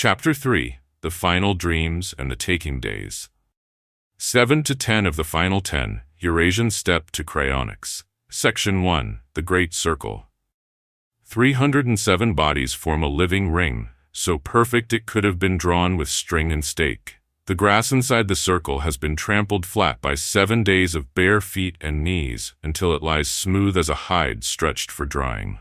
Chapter 3: The Final Dreams and the Taking Days. 7 to 10 of the Final 10, Eurasian Steppe to Kryonix. Section 1: The Great Circle. 307 bodies form a living ring, so perfect it could have been drawn with string and stake. The grass inside the circle has been trampled flat by 7 days of bare feet and knees until it lies smooth as a hide stretched for drying.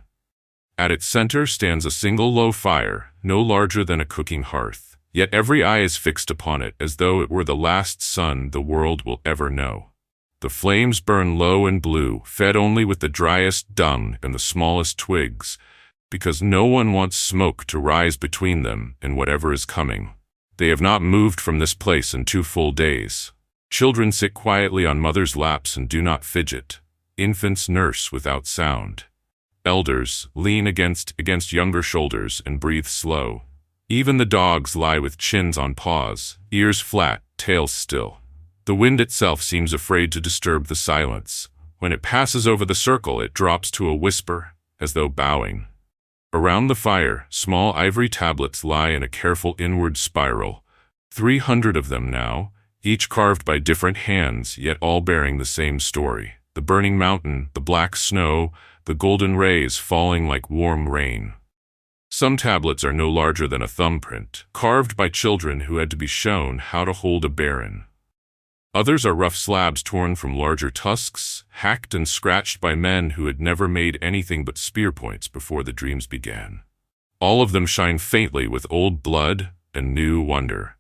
At its center stands a single low fire, no larger than a cooking hearth, yet every eye is fixed upon it as though it were the last sun the world will ever know. The flames burn low and blue, fed only with the driest dung and the smallest twigs, because no one wants smoke to rise between them and whatever is coming. They have not moved from this place in 2 full days. Children sit quietly on mothers' laps and do not fidget. Infants nurse without sound. Elders lean against younger shoulders and breathe slow. Even the dogs lie with chins on paws, ears flat, tails still. The wind itself seems afraid to disturb the silence. When it passes over the circle, it drops to a whisper, as though bowing. Around the fire, small ivory tablets lie in a careful inward spiral. 300 of them now, each carved by different hands, yet all bearing the same story. The burning mountain, the black snow, the golden rays falling like warm rain. Some tablets are no larger than a thumbprint, carved by children who had to be shown how to hold a baron. Others are rough slabs torn from larger tusks, hacked and scratched by men who had never made anything but spear points before the dreams began. All of them shine faintly with old blood and new wonder.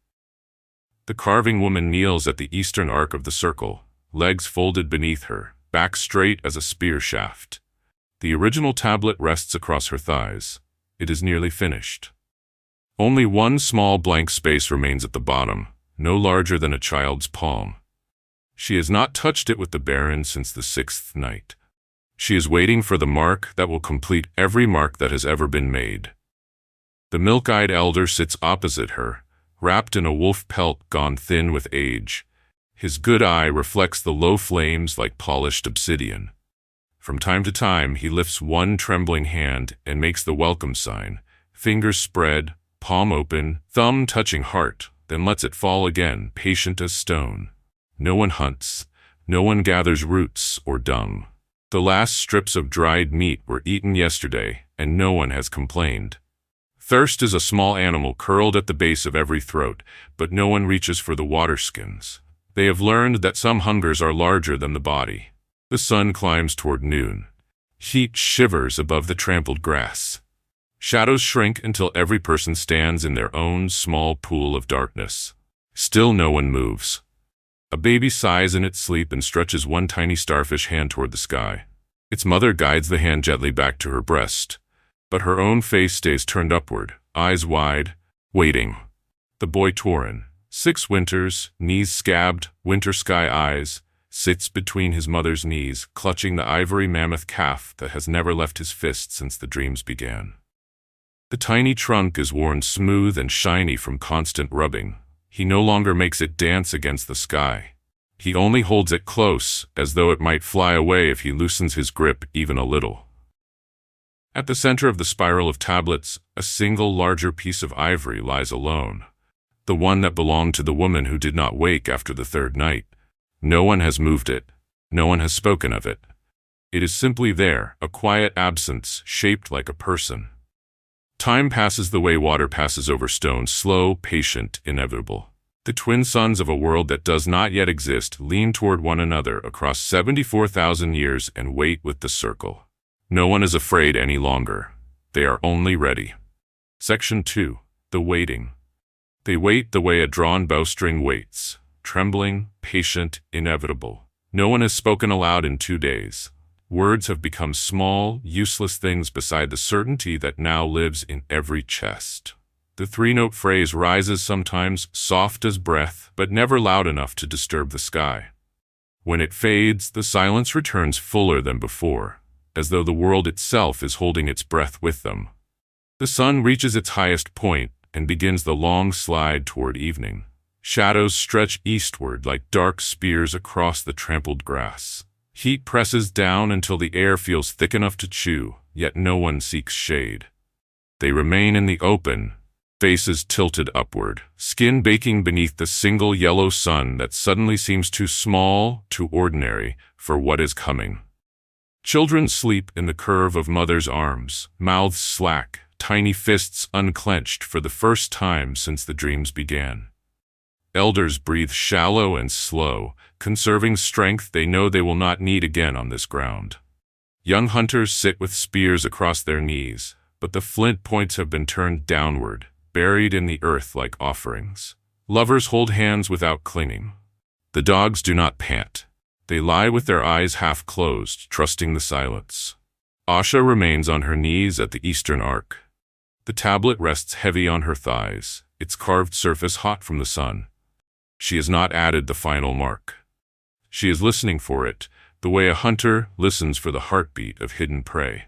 The carving woman kneels at the eastern arc of the circle, legs folded beneath her, back straight as a spear shaft. The original tablet rests across her thighs. It is nearly finished. Only one small blank space remains at the bottom, no larger than a child's palm. She has not touched it with the baron since the 6th night. She is waiting for the mark that will complete every mark that has ever been made. The milk-eyed elder sits opposite her, wrapped in a wolf pelt gone thin with age. His good eye reflects the low flames like polished obsidian. From time to time, he lifts one trembling hand and makes the welcome sign, fingers spread, palm open, thumb touching heart, then lets it fall again, patient as stone. No one hunts, no one gathers roots or dung. The last strips of dried meat were eaten yesterday, and no one has complained. Thirst is a small animal curled at the base of every throat, but no one reaches for the water skins. They have learned that some hungers are larger than the body. The sun climbs toward noon. Heat shivers above the trampled grass. Shadows shrink until every person stands in their own small pool of darkness. Still no one moves. A baby sighs in its sleep and stretches one tiny starfish hand toward the sky. Its mother guides the hand gently back to her breast, but her own face stays turned upward, eyes wide, waiting. The boy Torin, 6 winters, knees scabbed, winter sky eyes, sits between his mother's knees, clutching the ivory mammoth calf that has never left his fist since the dreams began. The tiny trunk is worn smooth and shiny from constant rubbing. He no longer makes it dance against the sky. He only holds it close, as though it might fly away if he loosens his grip even a little. At the center of the spiral of tablets, a single larger piece of ivory lies alone, the one that belonged to the woman who did not wake after the 3rd night. No one has moved it. No one has spoken of it. It is simply there, a quiet absence shaped like a person. Time passes the way water passes over stone, slow, patient, inevitable. The twin suns of a world that does not yet exist lean toward one another across 74,000 years and wait with the circle. No one is afraid any longer. They are only ready. Section 2: The Waiting. They wait the way a drawn bowstring waits. Trembling, patient, inevitable. No one has spoken aloud in 2 days. Words have become small, useless things beside the certainty that now lives in every chest. The 3-note phrase rises sometimes, soft as breath, but never loud enough to disturb the sky. When it fades, the silence returns fuller than before, as though the world itself is holding its breath with them. The sun reaches its highest point and begins the long slide toward evening. Shadows stretch eastward like dark spears across the trampled grass. Heat presses down until the air feels thick enough to chew, yet no one seeks shade. They remain in the open, Faces tilted upward, skin baking beneath the single yellow sun that suddenly seems too small, too ordinary, for what is coming. Children sleep in the curve of mother's arms, mouths slack, tiny fists unclenched for the first time since the dreams began. Elders breathe shallow and slow, conserving strength they know they will not need again on this ground. Young hunters sit with spears across their knees, but the flint points have been turned downward, buried in the earth like offerings. Lovers hold hands without clinging. The dogs do not pant. They lie with their eyes half closed, trusting the silence. Asha remains on her knees at the eastern arc. The tablet rests heavy on her thighs, its carved surface hot from the sun. She has not added the final mark. She is listening for it, the way a hunter listens for the heartbeat of hidden prey.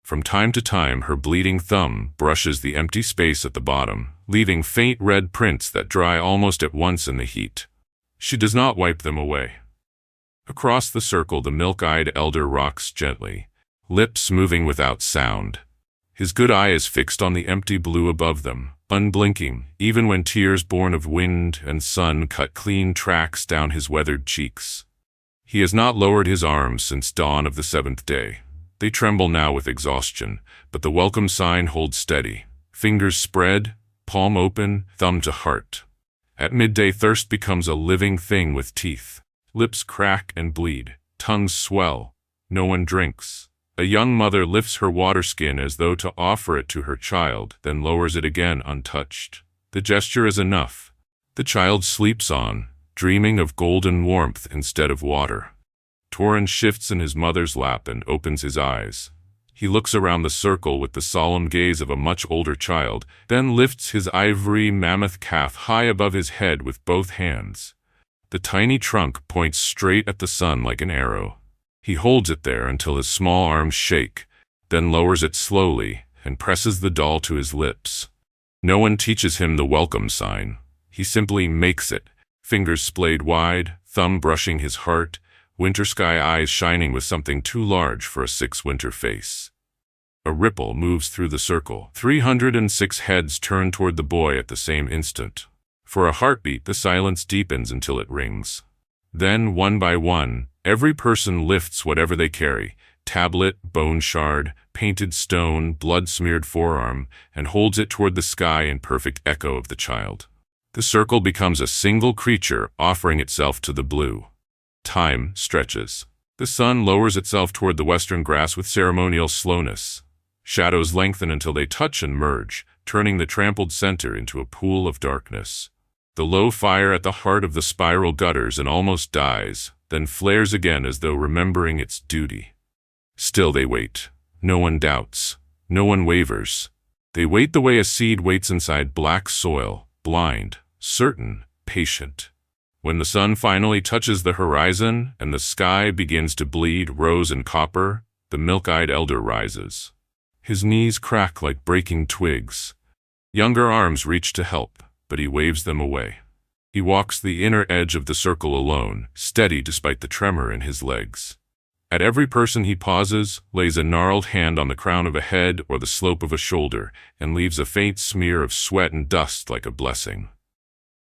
From time to time, her bleeding thumb brushes the empty space at the bottom, leaving faint red prints that dry almost at once in the heat. She does not wipe them away. Across the circle, the milk-eyed elder rocks gently, lips moving without sound. His good eye is fixed on the empty blue above them, unblinking, even when tears born of wind and sun cut clean tracks down his weathered cheeks. He has not lowered his arms since dawn of the 7th day. They tremble now with exhaustion, but the welcome sign holds steady. Fingers spread, palm open, thumb to heart. At midday, thirst becomes a living thing with teeth. Lips crack and bleed, tongues swell. No one drinks. A young mother lifts her water skin as though to offer it to her child, then lowers it again untouched. The gesture is enough. The child sleeps on, dreaming of golden warmth instead of water. Torin shifts in his mother's lap and opens his eyes. He looks around the circle with the solemn gaze of a much older child, then lifts his ivory mammoth calf high above his head with both hands. The tiny trunk points straight at the sun like an arrow. He holds it there until his small arms shake, then lowers it slowly and presses the doll to his lips. No one teaches him the welcome sign. He simply makes it, fingers splayed wide, thumb brushing his heart, winter sky eyes shining with something too large for a 6-winter face. A ripple moves through the circle. 306 heads turn toward the boy at the same instant. For a heartbeat, the silence deepens until it rings. Then, one by one, every person lifts whatever they carry, tablet, bone shard, painted stone, blood-smeared forearm, and holds it toward the sky in perfect echo of the child. The circle becomes a single creature offering itself to the blue. Time stretches. The sun lowers itself toward the western grass with ceremonial slowness. Shadows lengthen until they touch and merge, turning the trampled center into a pool of darkness. The low fire at the heart of the spiral gutters and almost dies, then flares again as though remembering its duty. Still they wait. No one doubts. No one wavers. They wait the way a seed waits inside black soil, blind, certain, patient. When the sun finally touches the horizon and the sky begins to bleed rose and copper, the milk-eyed elder rises. His knees crack like breaking twigs. Younger arms reach to help, but he waves them away. He walks the inner edge of the circle alone, steady despite the tremor in his legs. At every person he pauses, lays a gnarled hand on the crown of a head or the slope of a shoulder, and leaves a faint smear of sweat and dust like a blessing.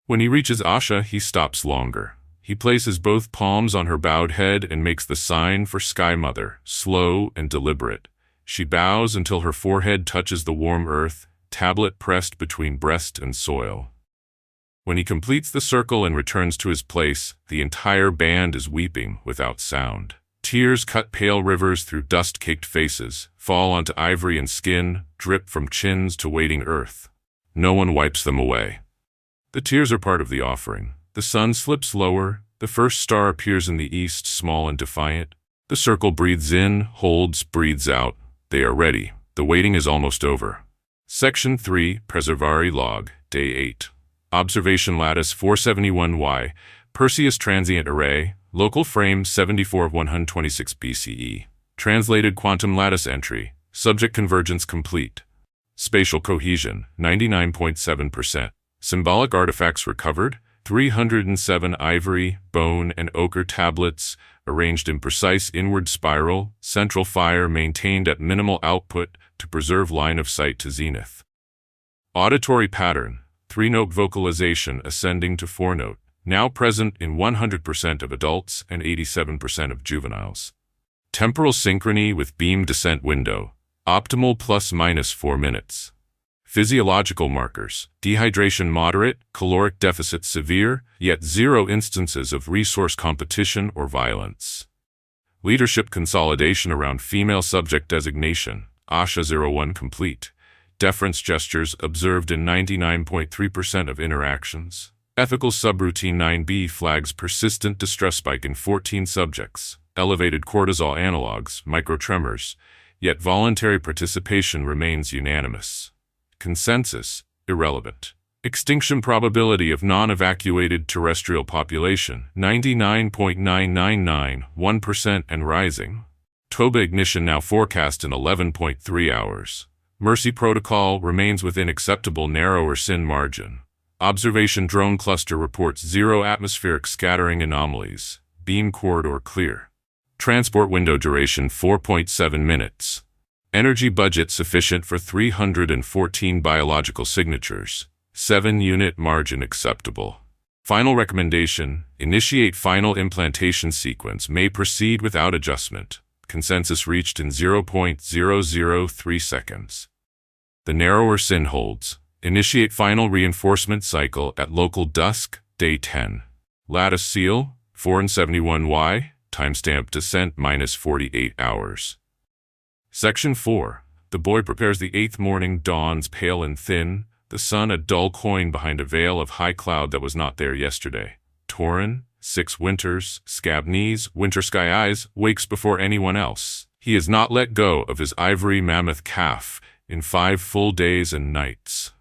When he reaches Asha, he stops longer. He places both palms on her bowed head and makes the sign for Sky Mother, slow and deliberate. She bows until her forehead touches the warm earth, tablet pressed between breast and soil. When he completes the circle and returns to his place, the entire band is weeping without sound. Tears cut pale rivers through dust-caked faces, fall onto ivory and skin, drip from chins to waiting earth. No one wipes them away. The tears are part of the offering. The sun slips lower, the first star appears in the east, small and defiant. The circle breathes in, holds, breathes out. They are ready. The waiting is almost over. Section 3, Preservari Log, Day 8. Observation Lattice 471Y, Perseus Transient Array, Local Frame 74 of 126 BCE. Translated Quantum Lattice Entry, Subject Convergence Complete. Spatial Cohesion, 99.7%. Symbolic Artifacts Recovered, 307 ivory, bone, and ochre tablets, arranged in precise inward spiral, central fire maintained at minimal output to preserve line of sight to zenith. Auditory pattern, 3-note vocalization ascending to 4-note, now present in 100% of adults and 87% of juveniles. Temporal synchrony with beam descent window, optimal ±4 minutes. Physiological markers, dehydration moderate, caloric deficit severe, yet 0 instances of resource competition or violence. Leadership consolidation around female subject designation, ASHA-01 complete. Deference gestures observed in 99.3% of interactions. Ethical subroutine 9B flags persistent distress spike in 14 subjects. Elevated cortisol analogs, microtremors, yet voluntary participation remains unanimous. Consensus, irrelevant. Extinction probability of non-evacuated terrestrial population, 99.999, 1% and rising. TOBA ignition now forecast in 11.3 hours. Mercy protocol remains within acceptable narrower sin margin. Observation drone cluster reports 0 atmospheric scattering anomalies. Beam corridor clear. Transport window duration 4.7 minutes. Energy budget sufficient for 314 biological signatures. 7-unit margin acceptable. Final recommendation, initiate final implantation sequence may proceed without adjustment. Consensus reached in 0.003 seconds. The narrower sin holds. Initiate final reinforcement cycle at local dusk, day 10. Lattice seal, 471Y, timestamp descent -48 hours. Section 4. The boy prepares. The 8th morning dawns pale and thin, the sun a dull coin behind a veil of high cloud that was not there yesterday. Torin, 6 winters, scab knees, winter sky eyes, wakes before anyone else. He has not let go of his ivory mammoth calf in 5 full days and nights.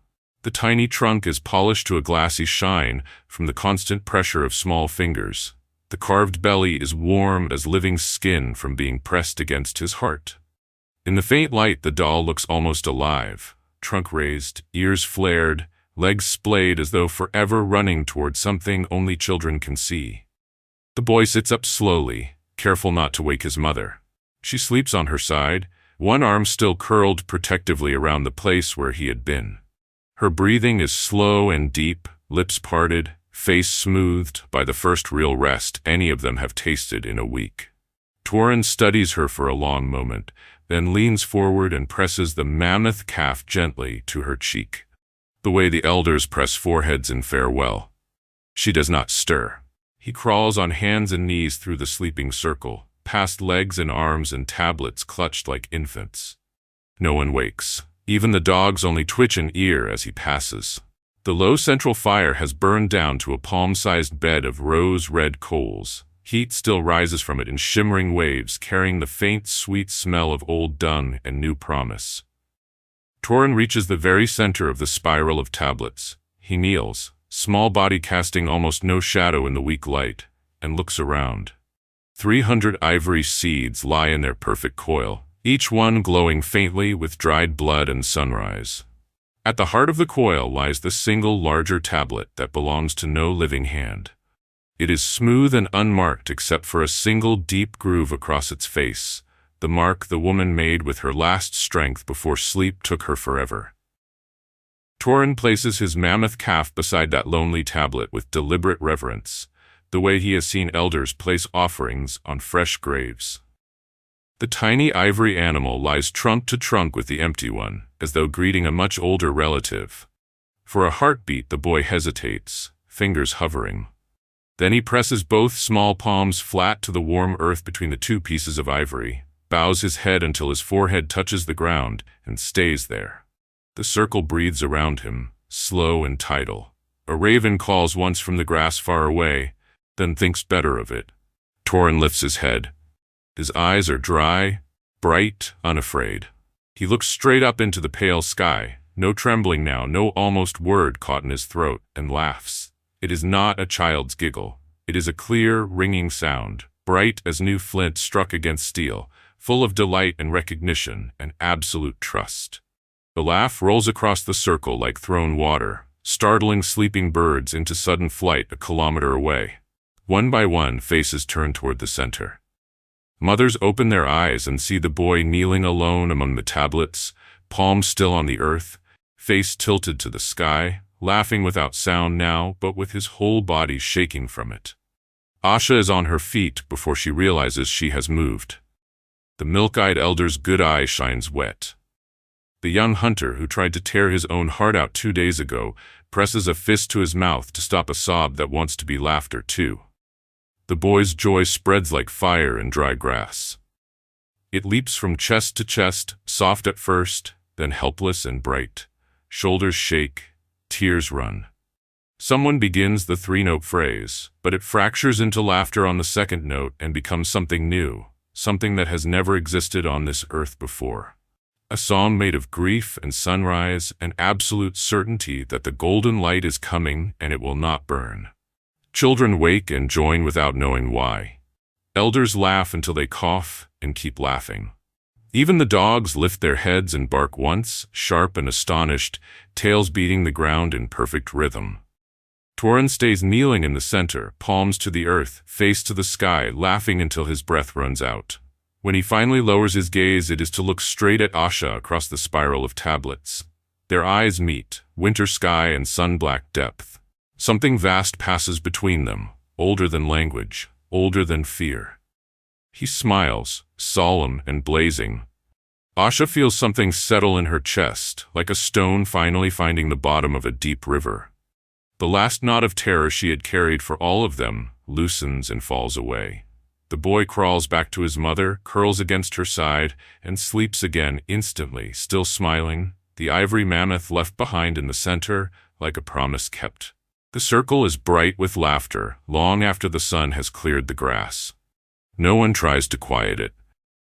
The tiny trunk is polished to a glassy shine from the constant pressure of small fingers. The carved belly is warm as living skin from being pressed against his heart. In the faint light, the doll looks almost alive. Trunk raised, ears flared, legs splayed as though forever running toward something only children can see. The boy sits up slowly, careful not to wake his mother. She sleeps on her side, one arm still curled protectively around the place where he had been. Her breathing is slow and deep, lips parted, face smoothed by the first real rest any of them have tasted in a week. Torin studies her for a long moment, then leans forward and presses the mammoth calf gently to her cheek, the way the elders press foreheads in farewell. She does not stir. He crawls on hands and knees through the sleeping circle, past legs and arms and tablets clutched like infants. No one wakes. Even the dogs only twitch an ear as he passes. The low central fire has burned down to a palm-sized bed of rose-red coals. Heat still rises from it in shimmering waves, carrying the faint, sweet smell of old dung and new promise. Torin reaches the very center of the spiral of tablets. He kneels, small body casting almost no shadow in the weak light, and looks around. 300 ivory seeds lie in their perfect coil, each one glowing faintly with dried blood and sunrise. At the heart of the coil lies the single larger tablet that belongs to no living hand. It is smooth and unmarked except for a single deep groove across its face, the mark the woman made with her last strength before sleep took her forever. Torin places his mammoth calf beside that lonely tablet with deliberate reverence, the way he has seen elders place offerings on fresh graves. The tiny ivory animal lies trunk to trunk with the empty one, as though greeting a much older relative. For a heartbeat, the boy hesitates, fingers hovering. Then he presses both small palms flat to the warm earth between the 2 pieces of ivory, bows his head until his forehead touches the ground, and stays there. The circle breathes around him, slow and tidal. A raven calls once from the grass far away, then thinks better of it. Torin lifts his head. His eyes are dry, bright, unafraid. He looks straight up into the pale sky, no trembling now, no almost word caught in his throat, and laughs. It is not a child's giggle. It is a clear, ringing sound, bright as new flint struck against steel, full of delight and recognition and absolute trust. The laugh rolls across the circle like thrown water, startling sleeping birds into sudden flight a kilometer away. One by one, faces turn toward the center. Mothers open their eyes and see the boy kneeling alone among the tablets, palms still on the earth, face tilted to the sky, laughing without sound now, but with his whole body shaking from it. Asha is on her feet before she realizes she has moved. The milk-eyed elder's good eye shines wet. The young hunter, who tried to tear his own heart out 2 days ago, presses a fist to his mouth to stop a sob that wants to be laughter too. The boy's joy spreads like fire in dry grass. It leaps from chest to chest, soft at first, then helpless and bright. Shoulders shake, tears run. Someone begins the 3-note phrase, but it fractures into laughter on the 2nd note and becomes something new, something that has never existed on this earth before. A song made of grief and sunrise and absolute certainty that the golden light is coming and it will not burn. Children wake and join without knowing why. Elders laugh until they cough and keep laughing. Even the dogs lift their heads and bark once, sharp and astonished, tails beating the ground in perfect rhythm. Torin stays kneeling in the center, palms to the earth, face to the sky, laughing until his breath runs out. When he finally lowers his gaze, it is to look straight at Asha across the spiral of tablets. Their eyes meet, winter sky and sun-black depth. Something vast passes between them, older than language, older than fear. He smiles, solemn and blazing. Asha feels something settle in her chest, like a stone finally finding the bottom of a deep river. The last knot of terror she had carried for all of them loosens and falls away. The boy crawls back to his mother, curls against her side, and sleeps again instantly, still smiling, the ivory mammoth left behind in the center, like a promise kept. The circle is bright with laughter, long after the sun has cleared the grass. No one tries to quiet it.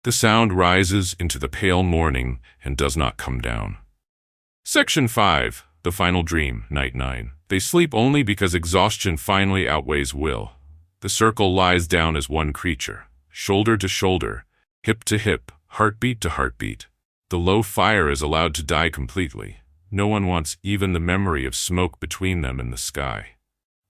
The sound rises into the pale morning and does not come down. Section 5. The Final Dream, Night 9. They sleep only because exhaustion finally outweighs will. The circle lies down as one creature, shoulder to shoulder, hip to hip, heartbeat to heartbeat. The low fire is allowed to die completely. No one wants even the memory of smoke between them and the sky.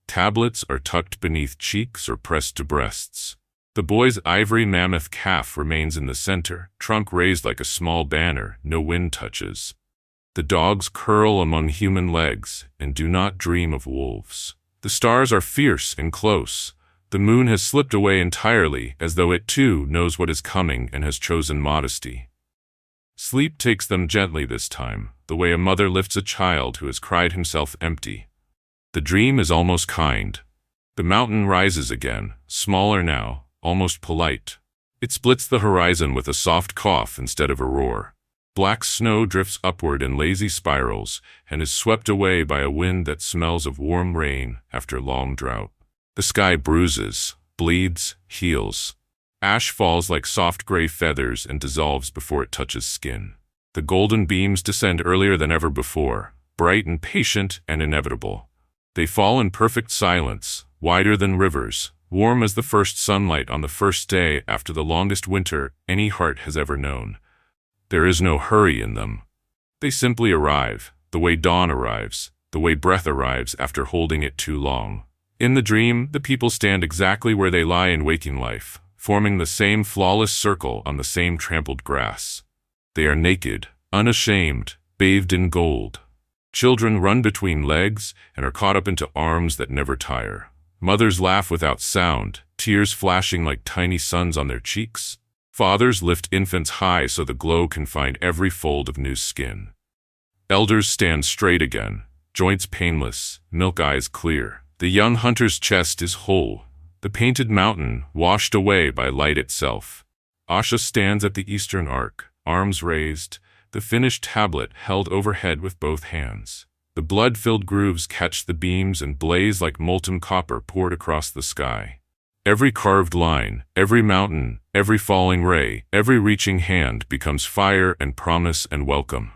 Tablets are tucked beneath cheeks or pressed to breasts. The boy's ivory mammoth calf remains in the center, trunk raised like a small banner, no wind touches. The dogs curl among human legs and do not dream of wolves. The stars are fierce and close. The moon has slipped away entirely, as though it too knows what is coming and has chosen modesty. Sleep takes them gently this time, the way a mother lifts a child who has cried himself empty. The dream is almost kind. The mountain rises again, smaller now, almost polite. It splits the horizon with a soft cough instead of a roar. Black snow drifts upward in lazy spirals and is swept away by a wind that smells of warm rain after long drought. The sky bruises, bleeds, heals. Ash falls like soft gray feathers and dissolves before it touches skin. The golden beams descend earlier than ever before, bright and patient and inevitable. They fall in perfect silence, wider than rivers, warm as the first sunlight on the first day after the longest winter any heart has ever known. There is no hurry in them. They simply arrive, the way dawn arrives, the way breath arrives after holding it too long. In the dream, the people stand exactly where they lie in waking life, forming the same flawless circle on the same trampled grass. They are naked, unashamed, bathed in gold. Children run between legs and are caught up into arms that never tire. Mothers laugh without sound, tears flashing like tiny suns on their cheeks. Fathers lift infants high so the glow can find every fold of new skin. Elders stand straight again, joints painless, milk eyes clear. The young hunter's chest is whole, the painted mountain washed away by light itself. Asha stands at the eastern arc, arms raised, the finished tablet held overhead with both hands. The blood-filled grooves catch the beams and blaze like molten copper poured across the sky. Every carved line, every mountain, every falling ray, every reaching hand becomes fire and promise and welcome.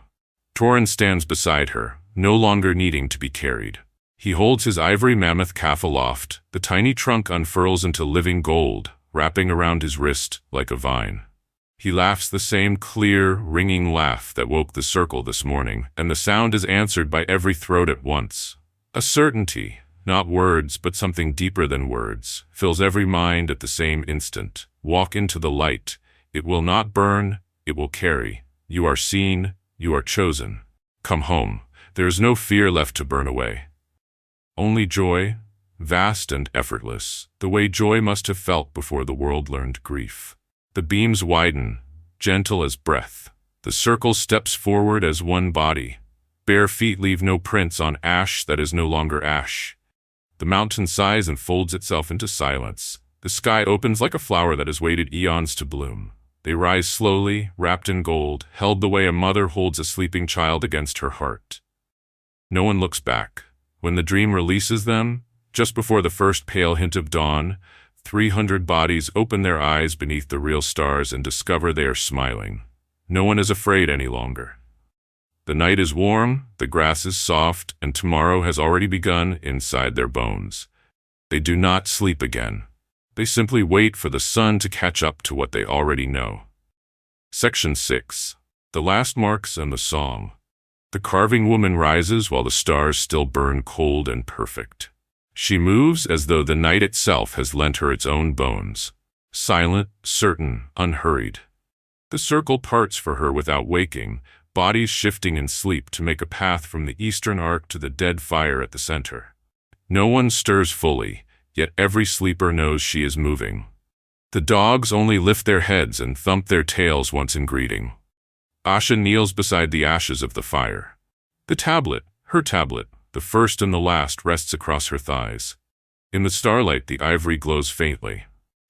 Torin stands beside her, no longer needing to be carried. He holds his ivory mammoth calf aloft, the tiny trunk unfurls into living gold, wrapping around his wrist like a vine. He laughs the same clear, ringing laugh that woke the circle this morning, and the sound is answered by every throat at once. A certainty, not words but something deeper than words, fills every mind at the same instant. Walk into the light. It will not burn, it will carry. You are seen, you are chosen. Come home. There is no fear left to burn away. Only joy, vast and effortless, the way joy must have felt before the world learned grief. The beams widen, gentle as breath. The circle steps forward as one body. Bare feet leave no prints on ash that is no longer ash. The mountain sighs and folds itself into silence. The sky opens like a flower that has waited eons to bloom. They rise slowly, wrapped in gold, held the way a mother holds a sleeping child against her heart. No one looks back. When the dream releases them, just before the first pale hint of dawn, 300 bodies open their eyes beneath the real stars and discover they are smiling. No one is afraid any longer. The night is warm, the grass is soft, and tomorrow has already begun inside their bones. They do not sleep again. They simply wait for the sun to catch up to what they already know. Section 6. The Last Marks and the Song. The carving woman rises while the stars still burn cold and perfect. She moves as though the night itself has lent her its own bones. Silent, certain, unhurried. The circle parts for her without waking, bodies shifting in sleep to make a path from the eastern arc to the dead fire at the center. No one stirs fully, yet every sleeper knows she is moving. The dogs only lift their heads and thump their tails once in greeting. Asha kneels beside the ashes of the fire. The tablet, her tablet, the first and the last, rests across her thighs. In the starlight, the ivory glows faintly.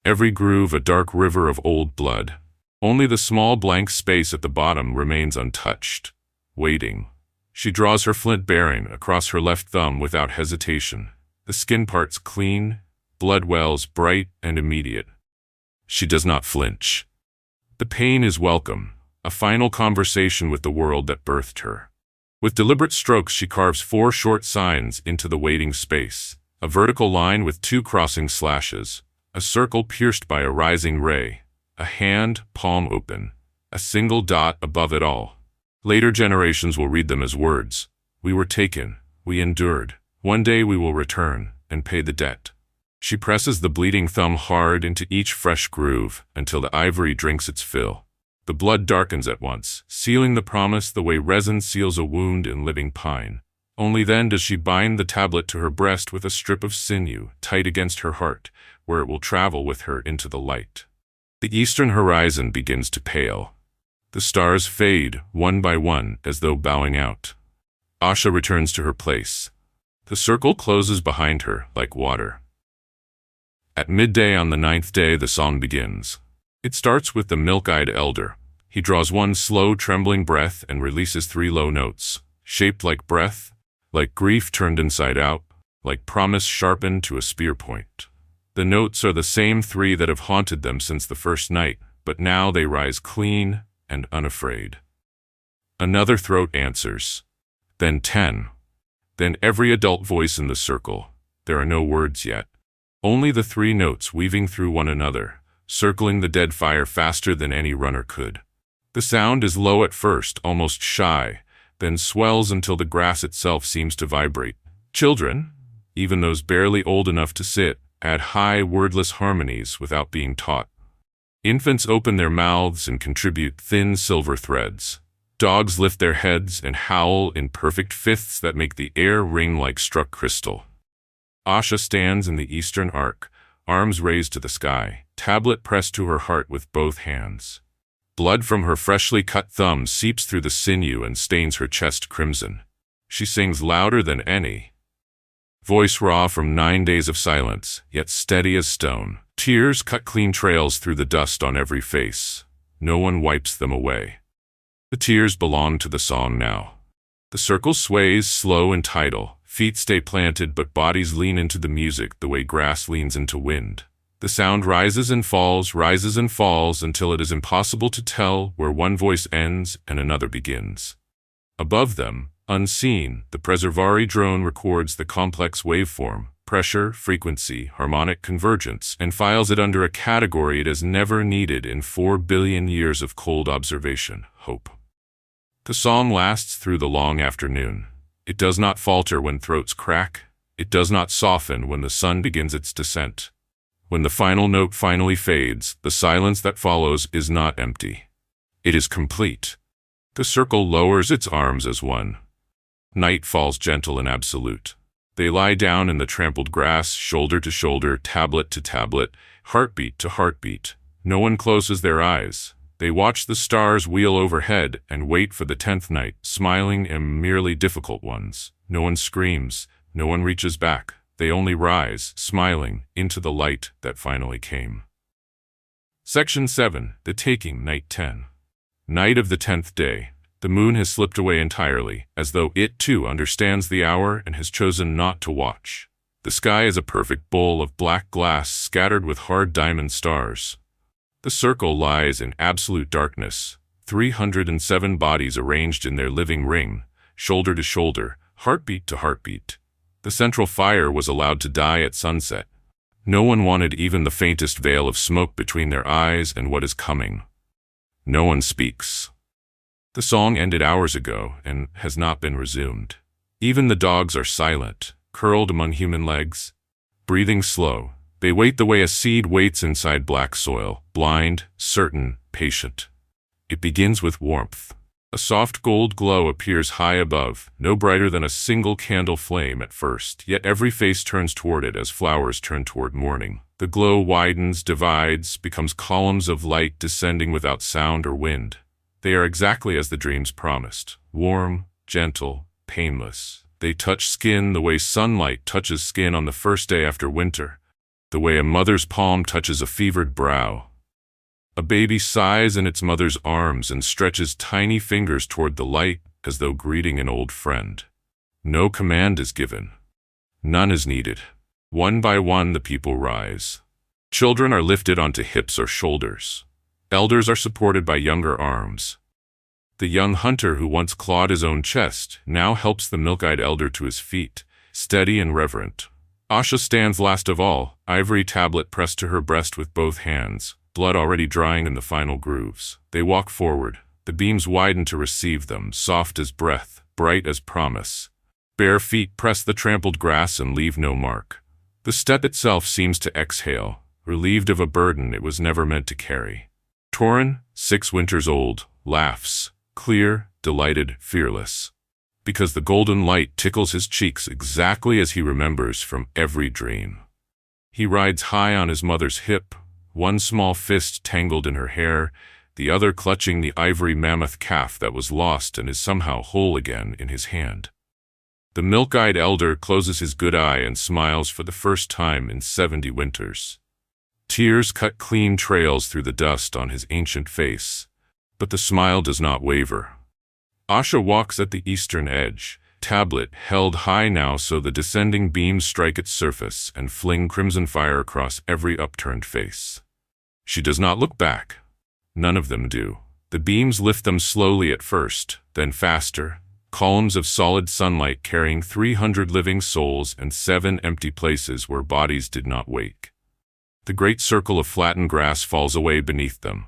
Every groove a dark river of old blood. Only the small blank space at the bottom remains untouched, waiting. She draws her flint bearing across her left thumb without hesitation. The skin parts clean, blood wells bright and immediate. She does not flinch. The pain is welcome, a final conversation with the world that birthed her. With deliberate strokes, she carves 4 short signs into the waiting space, a vertical line with 2 crossing slashes, a circle pierced by a rising ray, a hand, palm open, a single dot above it all. Later generations will read them as words. We were taken, we endured. One day we will return and pay the debt. She presses the bleeding thumb hard into each fresh groove until the ivory drinks its fill. The blood darkens at once, sealing the promise the way resin seals a wound in living pine. Only then does she bind the tablet to her breast with a strip of sinew tight against her heart, where it will travel with her into the light. The eastern horizon begins to pale. The stars fade, one by one, as though bowing out. Asha returns to her place. The circle closes behind her, like water. At midday on the 9th day, the song begins. It starts with the milk-eyed elder. He draws one slow, trembling breath and releases 3 low notes, shaped like breath, like grief turned inside out, like promise sharpened to a spear point. The notes are the same 3 that have haunted them since the first night, but now they rise clean and unafraid. Another throat answers. Then 10. Then every adult voice in the circle. There are no words yet. Only the 3 notes weaving through one another, circling the dead fire faster than any runner could. The sound is low at first, almost shy, then swells until the grass itself seems to vibrate. Children, even those barely old enough to sit, add high, wordless harmonies without being taught. Infants open their mouths and contribute thin silver threads. Dogs lift their heads and howl in perfect fifths that make the air ring like struck crystal. Asha stands in the eastern arc, arms raised to the sky, tablet pressed to her heart with both hands. Blood from her freshly cut thumb seeps through the sinew and stains her chest crimson. She sings louder than any. Voice raw from 9 days of silence, yet steady as stone. Tears cut clean trails through the dust on every face. No one wipes them away. The tears belong to the song now. The circle sways slow and tidal. Feet stay planted, but bodies lean into the music the way grass leans into wind. The sound rises and falls until it is impossible to tell where one voice ends and another begins. Above them, unseen, the Preservari drone records the complex waveform, pressure, frequency, harmonic convergence, and files it under a category it has never needed in 4 billion years of cold observation, hope. The song lasts through the long afternoon. It does not falter when throats crack. It does not soften when the sun begins its descent. When the final note finally fades, the silence that follows is not empty. It is complete. The circle lowers its arms as one. Night falls gentle and absolute. They lie down in the trampled grass, shoulder to shoulder, tablet to tablet, heartbeat to heartbeat. No one closes their eyes. They watch the stars wheel overhead and wait for the 10th night, smiling and merely difficult ones. No one screams. No one reaches back. They only rise, smiling, into the light that finally came. Section 7. The Taking, Night 10. Night of the 10th day. The moon has slipped away entirely, as though it too understands the hour and has chosen not to watch. The sky is a perfect bowl of black glass scattered with hard diamond stars. The circle lies in absolute darkness, 307 bodies arranged in their living ring, shoulder to shoulder, heartbeat to heartbeat. The central fire was allowed to die at sunset. No one wanted even the faintest veil of smoke between their eyes and what is coming. No one speaks. The song ended hours ago and has not been resumed. Even the dogs are silent, curled among human legs. Breathing slow, they wait the way a seed waits inside black soil, blind, certain, patient. It begins with warmth. A soft gold glow appears high above, no brighter than a single candle flame at first, yet every face turns toward it as flowers turn toward morning. The glow widens, divides, becomes columns of light descending without sound or wind. They are exactly as the dreams promised, warm, gentle, painless. They touch skin the way sunlight touches skin on the first day after winter, the way a mother's palm touches a fevered brow. A baby sighs in its mother's arms and stretches tiny fingers toward the light as though greeting an old friend. No command is given. None is needed. One by one the people rise. Children are lifted onto hips or shoulders. Elders are supported by younger arms. The young hunter who once clawed his own chest now helps the milk-eyed elder to his feet, steady and reverent. Asha stands last of all, ivory tablet pressed to her breast with both hands, blood already drying in the final grooves. They walk forward. The beams widen to receive them, soft as breath, bright as promise. Bare feet press the trampled grass and leave no mark. The step itself seems to exhale, relieved of a burden it was never meant to carry. Torin, 6 winters old, laughs, clear, delighted, fearless. Because the golden light tickles his cheeks exactly as he remembers from every dream. He rides high on his mother's hip, one small fist tangled in her hair, the other clutching the ivory mammoth calf that was lost and is somehow whole again in his hand. The milk-eyed elder closes his good eye and smiles for the first time in 70 winters. Tears cut clean trails through the dust on his ancient face, but the smile does not waver. Asha walks at the eastern edge, tablet held high now so the descending beams strike its surface and fling crimson fire across every upturned face. She does not look back. None of them do. The beams lift them slowly at first, then faster, columns of solid sunlight carrying 300 living souls and 7 empty places where bodies did not wake. The great circle of flattened grass falls away beneath them.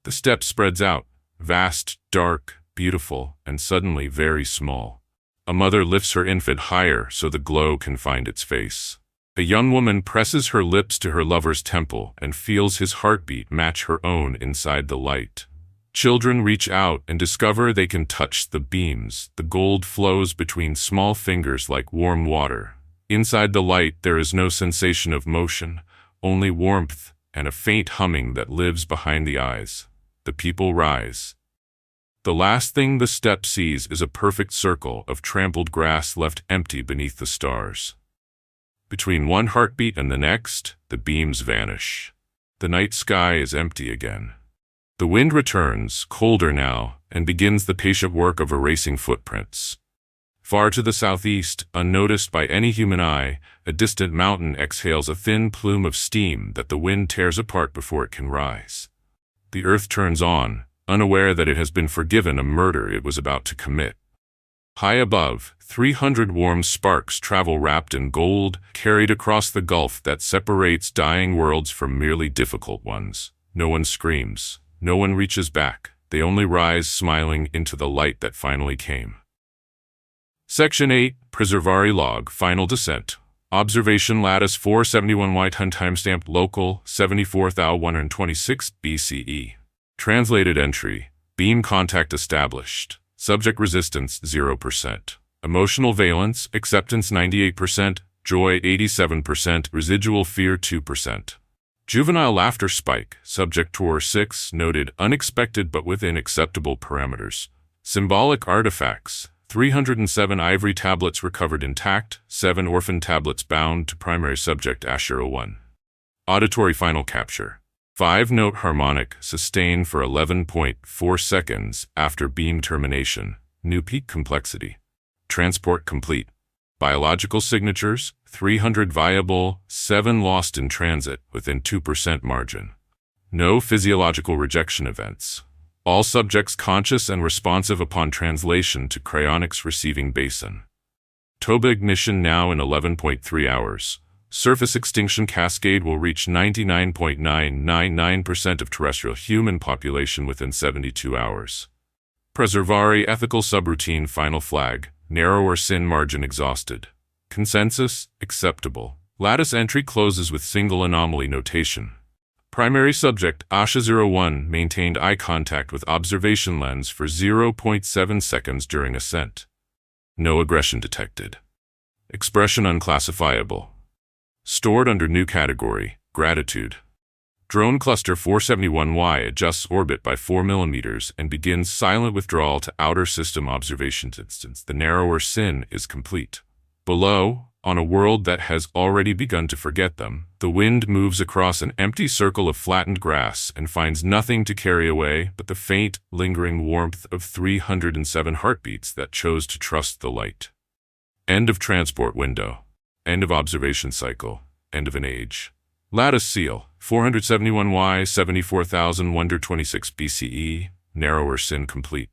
The steppe spreads out, vast, dark, beautiful, and suddenly very small. A mother lifts her infant higher so the glow can find its face. A young woman presses her lips to her lover's temple and feels his heartbeat match her own inside the light. Children reach out and discover they can touch the beams. The gold flows between small fingers like warm water. Inside the light there is no sensation of motion, only warmth and a faint humming that lives behind the eyes. The people rise. The last thing the steppe sees is a perfect circle of trampled grass left empty beneath the stars. Between one heartbeat and the next, the beams vanish. The night sky is empty again. The wind returns, colder now, and begins the patient work of erasing footprints. Far to the southeast, unnoticed by any human eye, a distant mountain exhales a thin plume of steam that the wind tears apart before it can rise. The earth turns on, unaware that it has been forgiven a murder it was about to commit. High above, 300 warm sparks travel wrapped in gold, carried across the gulf that separates dying worlds from merely difficult ones. No one screams. No one reaches back. They only rise smiling into the light that finally came. Section 8, Preservari Log, Final Descent. Observation Lattice 471 Y10 timestamp local 74,126 BCE. Translated entry. Beam contact established. Subject resistance 0%. Emotional valence, acceptance 98%, joy 87%, residual fear 2%. Juvenile laughter spike, subject tour 6, noted unexpected but within acceptable parameters. Symbolic artifacts, 307 ivory tablets recovered intact, 7 orphan tablets bound to primary subject Ashura 1. Auditory final capture. 5-note harmonic, sustained for 11.4 seconds after beam termination. New peak complexity. Transport complete. Biological signatures, 300 viable, 7 lost in transit within 2% margin. No physiological rejection events. All subjects conscious and responsive upon translation to Kryonix receiving basin. TOBA ignition now in 11.3 hours. Surface extinction cascade will reach 99.999% of terrestrial human population within 72 hours. Preservare ethical subroutine final flag. Narrower sin margin exhausted. Consensus, acceptable. Lattice entry closes with single anomaly notation. Primary subject, Asha-01, maintained eye contact with observation lens for 0.7 seconds during ascent. No aggression detected. Expression unclassifiable. Stored under new category, gratitude. Drone cluster 471Y adjusts orbit by 4 mm and begins silent withdrawal to outer system observation distance. The narrower sin is complete. Below, on a world that has already begun to forget them, the wind moves across an empty circle of flattened grass and finds nothing to carry away but the faint, lingering warmth of 307 heartbeats that chose to trust the light. End of transport window. End of observation cycle. End of an age. Lattice seal, 471Y, 74,126 BCE, narrower sin complete.